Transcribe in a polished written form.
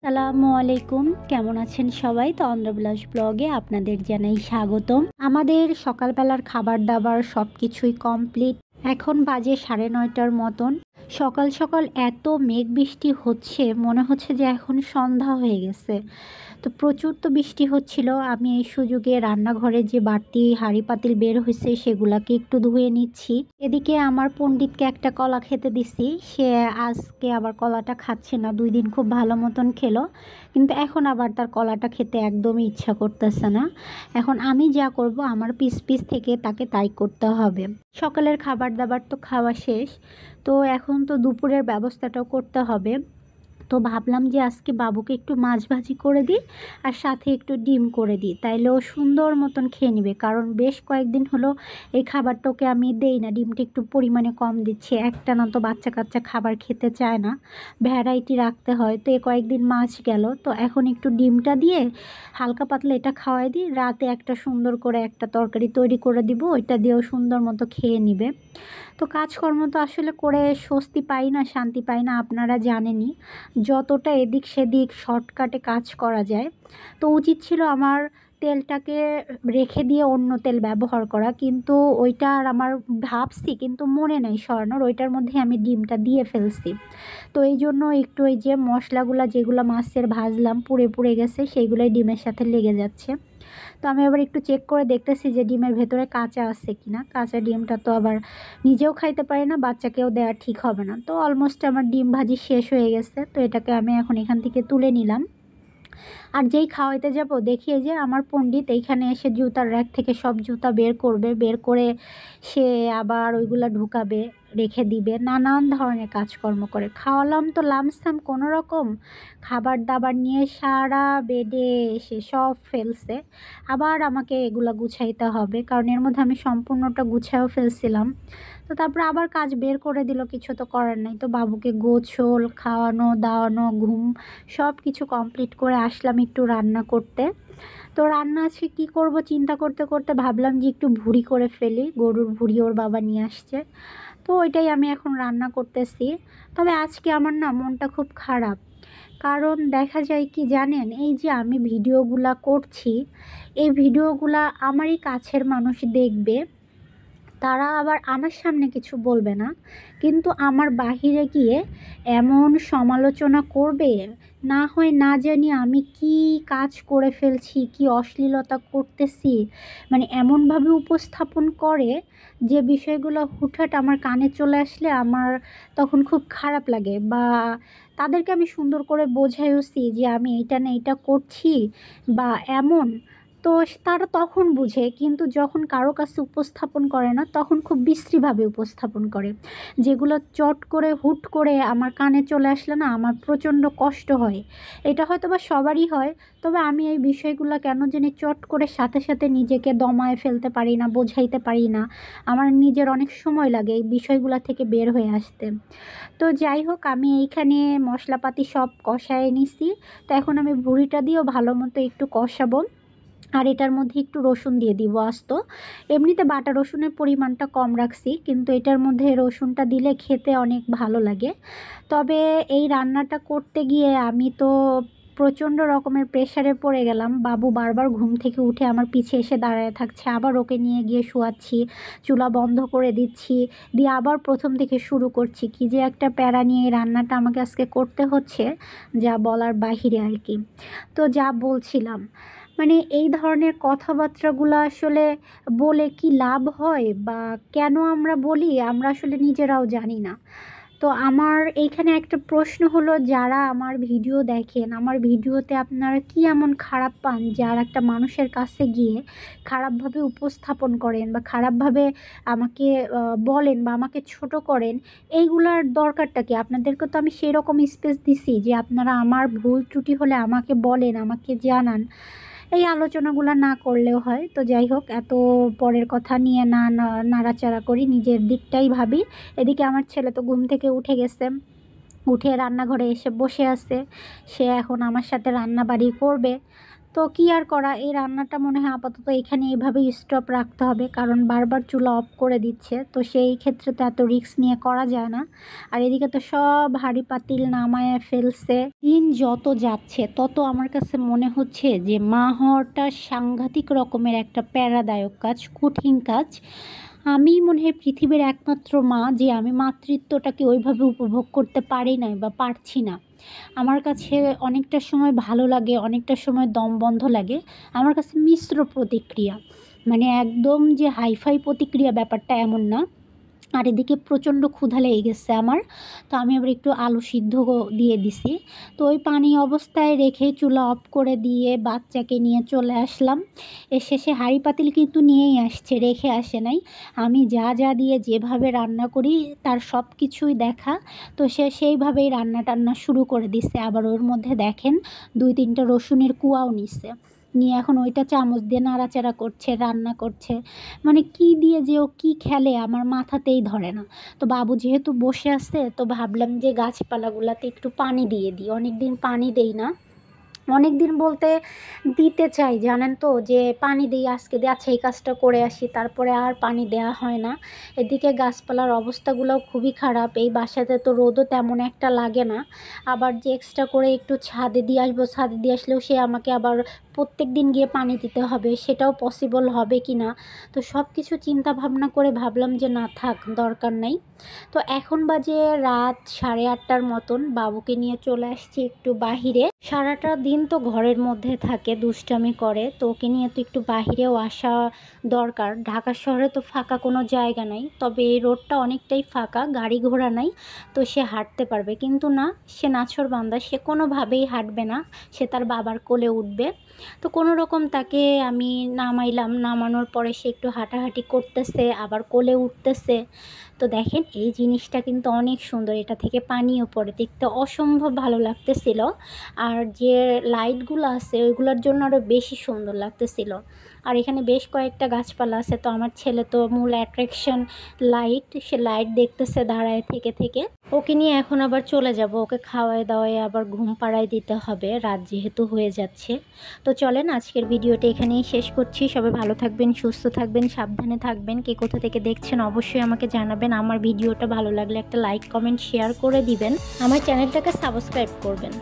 আসসালামু আলাইকুম, কেমন আছেন সবাই? তো অন্ধ্রবিলাস ব্লগে আপনাদের জানাই স্বাগতম। আমাদের সকালবেলার খাবার দাবার সব কিছুই কমপ্লিট। এখন বাজে 9:30টার মতন। সকাল সকাল এত মেঘ বৃষ্টি হচ্ছে, মনে হচ্ছে যে এখন সন্ধ্যা হয়ে গেছে। তো প্রচুর তো বৃষ্টি হচ্ছিল। আমি এই সুযোগে রান্নাঘরে যে বাড়তি হাঁড়ি পাতিল বের হয়েছে সেগুলাকে একটু ধুয়ে নিচ্ছি। এদিকে আমার পণ্ডিতকে একটা কলা খেতে দিছি। সে আজকে আবার কলাটা খাচ্ছে না, 2 দিন খুব ভালো মতন খেলো, কিন্তু এখন আবার তার কলাটা খেতে একদমই ইচ্ছা করতেছে না। এখন আমি যা করব, আমার পিস পিস থেকে তাকে তাই করতে হবে। সকালের খাবার দাবার তো খাওয়া শেষ, তো এখন তো দুপুরের ব্যবস্থাটাও করতে হবে। তো ভাবলাম যে আজকে বাবুকে একটু মাছ ভাজি করে দিই আর সাথে একটু ডিম করে দিই, তাইলে ও সুন্দর মতন খেয়ে নেবে। কারণ বেশ কয়েকদিন হলো এই খাবারটাকে আমি দেই না, ডিমটা একটু পরিমাণে কম দিচ্ছি। একটা না তো বাচ্চা কাচ্চা খাবার খেতে চায় না, ভ্যারাইটি রাখতে হয়। তো কয়েকদিন মাছ গেল, তো এখন একটু ডিমটা দিয়ে হালকা পাতলা এটা খাওয়াই দিই। রাতে একটা সুন্দর করে একটা তরকারি তৈরি করে দিব, ওইটা দিয়েও সুন্দর মতো খেয়ে নিবে। তো কাজকর্ম তো আসলে করে স্বস্তি পাই না, শান্তি পাই না, আপনারা জানেনই। যতটা এদিক সেদিক শর্টকাটে কাজ করা যায়, তো উচিত ছিল আমার তেলটাকে রেখে দিয়ে অন্য তেল ব্যবহার করা, কিন্তু ওইটা আর আমার ভাবছি, কিন্তু মনে নেই সরানোর। ওইটার মধ্যে আমি ডিমটা দিয়ে ফেলছি। তো এই জন্য একটু ওই যে মশলাগুলা যেগুলো মাছের ভাজলাম পুড়ে পুড়ে গেছে, সেইগুলোই ডিমের সাথে লেগে যাচ্ছে। তো আমি আবার একটু চেক করে দেখতেছি যে ডিমের ভেতরে কাঁচা আছে কিনা। কাঁচা ডিমটা তো আবার নিজেও খাইতে পারি না, বাচ্চাকেও দেওয়া ঠিক হবে না। তো অলমোস্ট আমার ডিম ভাজি শেষ হয়ে গেছে, তো এটাকে আমি এখন এখান থেকে তুলে নিলাম। আর যেই খাওয়াইতে যাব, দেখি যে আমার পণ্ডিত এইখানে এসে জুতার র্যাক থেকে সব জুতা বের করবে, বের করে সে আবার ওইগুলা ঢুকাবে, রেখে দিবে, নানান ধরনের কাজকর্ম করে। খাওয়ালাম তো লামসাম কোনো রকম, খাবার দাবার নিয়ে সারা বেডে এসে সব ফেলছে। আবার আমাকে এগুলা গুছাইতে হবে, কারণ এর মধ্যে আমি সম্পূর্ণটা গুছায়ও ফেলছিলাম। তো তারপরে আবার কাজ বের করে দিল, কিছু তো করার নাই। তো বাবুকে গোছল, খাওয়ানো দাওয়ানো, ঘুম সব কিছু কমপ্লিট করে আসলাম একটু রান্না করতে। তো রান্না আজকে কী করব চিন্তা করতে করতে ভাবলাম যে একটু ভুড়ি করে ফেলি। গরুর ভুড়ি ওর বাবা নিয়ে আসছে, তো ওইটাই আমি এখন রান্না করতেছি। তবে আজকে আমার না মনটা খুব খারাপ, কারণ দেখা যায় কি জানেন, এই যে আমি ভিডিওগুলা করছি, এই ভিডিওগুলা আমারই কাছের মানুষ দেখবে, তারা আবার আমার সামনে কিছু বলবে না, কিন্তু আমার বাহিরে গিয়ে এমন সমালোচনা করবে, না হয় না জানি আমি কি কাজ করে ফেলছি, কি অশ্লীলতা করতেছি, মানে এমনভাবে উপস্থাপন করে যে বিষয়গুলো হুটহাট আমার কানে চলে আসলে আমার তখন খুব খারাপ লাগে। বা তাদেরকে আমি সুন্দর করে বোঝাইওছি যে আমি এইটা না এইটা করছি বা এমন, তো তারা তখন বুঝে। কিন্তু যখন কারো কাছে উপস্থাপন করে না, তখন খুব বিশ্রীভাবে উপস্থাপন করে, যেগুলো চট করে হুট করে আমার কানে চলে আসলে না আমার প্রচণ্ড কষ্ট হয়। এটা হয়তো বা সবারই হয়, তবে আমি এই বিষয়গুলো কেন জানি চট করে সাথে সাথে নিজেকে দমায় ফেলতে পারি না, বোঝাইতে পারি না। আমার নিজের অনেক সময় লাগে এই বিষয়গুলো থেকে বের হয়ে আসতে। তো যাই হোক, আমি এইখানে মশলাপাতি সব কষায় নিছি। তো এখন আমি ভুঁড়িটা দিয়েও ভালো মতো একটু কষাবো, আর এটার মধ্যে একটু রসুন দিয়ে দিব আস্ত। এমনিতে বাটা রসুনের পরিমাণটা কম রাখছি, কিন্তু এটার মধ্যে রসুনটা দিলে খেতে অনেক ভালো লাগে। তবে এই রান্নাটা করতে গিয়ে আমি তো প্রচণ্ড রকমের প্রেশারে পড়ে গেলাম। বাবু বারবার ঘুম থেকে উঠে আমার পিছে এসে দাঁড়ায় থাকছে, আবার ওকে নিয়ে গিয়ে শোয়াচ্ছি, চুলা বন্ধ করে দিচ্ছি, দিয়ে আবার প্রথম থেকে শুরু করছি। কি যে একটা প্যারা নিয়ে এই রান্নাটা আমাকে আজকে করতে হচ্ছে, যা বলার বাহিরে আর কি। তো যা বলছিলাম, মানে এই ধরনের কথাবার্তাগুলো আসলে বলে কি লাভ হয়, বা কেন আমরা বলি আমরা আসলে নিজেরাও জানি না। তো আমার এইখানে একটা প্রশ্ন হলো, যারা আমার ভিডিও দেখেন, আমার ভিডিওতে আপনারা কি এমন খারাপ পান যার একটা মানুষের কাছে গিয়ে খারাপভাবে উপস্থাপন করেন বা খারাপভাবে আমাকে বলেন বা আমাকে ছোট করেন? এইগুলার দরকারটা কি? আপনাদেরকে তো আমি সেই রকম স্পেস দিছি যে আপনারা আমার ভুল ত্রুটি হলে আমাকে বলেন, আমাকে জানান। এই আলোচনাগুলো না করলেও হয়। তো যাই হোক, এত পরের কথা নিয়ে নাড়াচাড়া করি, নিজের দিকটাই ভাবি। এদিকে আমার ছেলে তো ঘুম থেকে উঠে গেছে, উঠে রান্নাঘরে এসে বসে আছে। সে এখন আমার সাথে রান্নাবাড়ি করবে। তো কি আর করা, এই রান্নাটা মনে হয় আপাতত এখানে এইভাবেই স্টপ রাখতে হবে, কারণ বারবার চুলা অফ করে দিচ্ছে, তো সেই ক্ষেত্রে তো এত রিস্ক নিয়ে করা যায় না। আর এদিকে তো সব হাঁড়ি পাতিল নামায় ফেলছে। দিন যত যাচ্ছে তত আমার কাছে মনে হচ্ছে যে মা হওয়াটা সাংঘাতিক রকমের একটা প্যারাদায়ক কাজ, কঠিন কাজ। আমি মনে হয় পৃথিবীর একমাত্র মা যে আমি মাতৃত্বটাকে ওইভাবে উপভোগ করতে পারি নাই বা পারছি না। আমার কাছে অনেকটা সময় ভালো লাগে, অনেকটা সময় দম বন্ধ লাগে। আমার কাছে মিশ্র প্রতিক্রিয়া, মানে একদম যে হাইফাই প্রতিক্রিয়া ব্যাপারটা এমন না। আর এদিকে প্রচণ্ড ক্ষুধা লেগে গেছে আমার, তো আমি আবার একটু আলু সিদ্ধ দিয়ে দিছি। তো ওই পানি অবস্থায় রেখে চুলা অফ করে দিয়ে বাচ্চাকে নিয়ে চলে আসলাম। এসে সে হাঁড়ি পাতিল কিন্তু নিয়েই আসছে, রেখে আসে নাই। আমি যা যা দিয়ে যেভাবে রান্না করি তার সব কিছুই দেখা। তো সে সেইভাবেই রান্না টান্না শুরু করে দিচ্ছে। আবার ওর মধ্যে দেখেন 2-3টা রসুনের কুয়াও নিচ্ছে, নিয়ে এখন ওইটা চামচ দিয়ে নাড়াচাড়া করছে, রান্না করছে। মানে কি দিয়ে যে ও কী খেলে আমার মাথাতেই ধরে না। তো বাবু যেহেতু বসে আছে, তো ভাবলাম যে গাছপালাগুলোতে একটু পানি দিয়ে দিই, অনেক দিন পানি দেই না। অনেক দিন বলতে দিতে চাই জানেন তো, যে পানি দিই, আজকে দিয়ে আচ্ছা এই কাজটা করে আসি, তারপরে আর পানি দেওয়া হয় না। এদিকে গাছপালার অবস্থাগুলোও খুবই খারাপ, এই বাসাতে তো রোদও তেমন একটা লাগে না। আবার যে এক্সট্রা করে একটু ছাদে দিয়ে আসবো, ছাদে দিয়ে আসলেও সে আমাকে আবার প্রত্যেক দিন গিয়ে পানি দিতে হবে, সেটাও পসিবল হবে কি না। তো সব কিছু চিন্তা ভাবনা করে ভাবলাম যে না থাক, দরকার নাই। তো এখন বাজে রাত 8:30টার মতন, বাবুকে নিয়ে চলে আসছি একটু বাহিরে। সারাটা দিন তো ঘরের মধ্যে থাকে, দুষ্টামি করে, তো ওকে নিয়ে তো একটু বাহিরেও আসা দরকার। ঢাকা শহরে তো ফাঁকা কোনো জায়গা নাই, তবে এই রোডটা অনেকটাই ফাঁকা, গাড়ি ঘোড়া নাই, তো সে হাঁটতে পারবে। কিন্তু না, সে নাছোড়বান্দা, সে কোনোভাবেই হাঁটবে না, সে তার বাবার কোলে উঠবে। তো কোনো রকম তাকে আমি নামাইলাম, নামানোর পরে সে একটু হাঁটাহাঁটি করতেছে, আবার কোলে উঠতেছে। তো দেখেন এই জিনিসটা কিন্তু অনেক সুন্দর, এটা থেকে পানিও পড়ে, দেখতে অসম্ভব ভালো লাগতেছিল। আর যে লাইটগুলো আছে ওইগুলোর জন্য আরও বেশি সুন্দর লাগতেছিল। আর এখানে বেশ কয়েকটা গাছপালা আছে, তো আমার ছেলে তো মূল অ্যাট্রাকশন লাইট, সে লাইট দেখতেছে দাঁড়ায় থেকে থেকে। ওকে নিয়ে এখন আবার চলে যাব, ওকে খাওয়ায় দাওয়ায় আবার ঘুম পাড়ায় দিতে হবে, রাত যেহেতু হয়ে যাচ্ছে। তো চলেন আজকের ভিডিওটা এখানেই শেষ করছি। সবাই ভালো থাকবেন, সুস্থ থাকবেন, সাবধানে থাকবেন। কে কোথা থেকে দেখছেন অবশ্যই আমাকে জানাবেন। আমার ভিডিওটা ভালো লাগলে একটা লাইক কমেন্ট শেয়ার করে দিবেন, আমার চ্যানেলটাকে সাবস্ক্রাইব করবেন।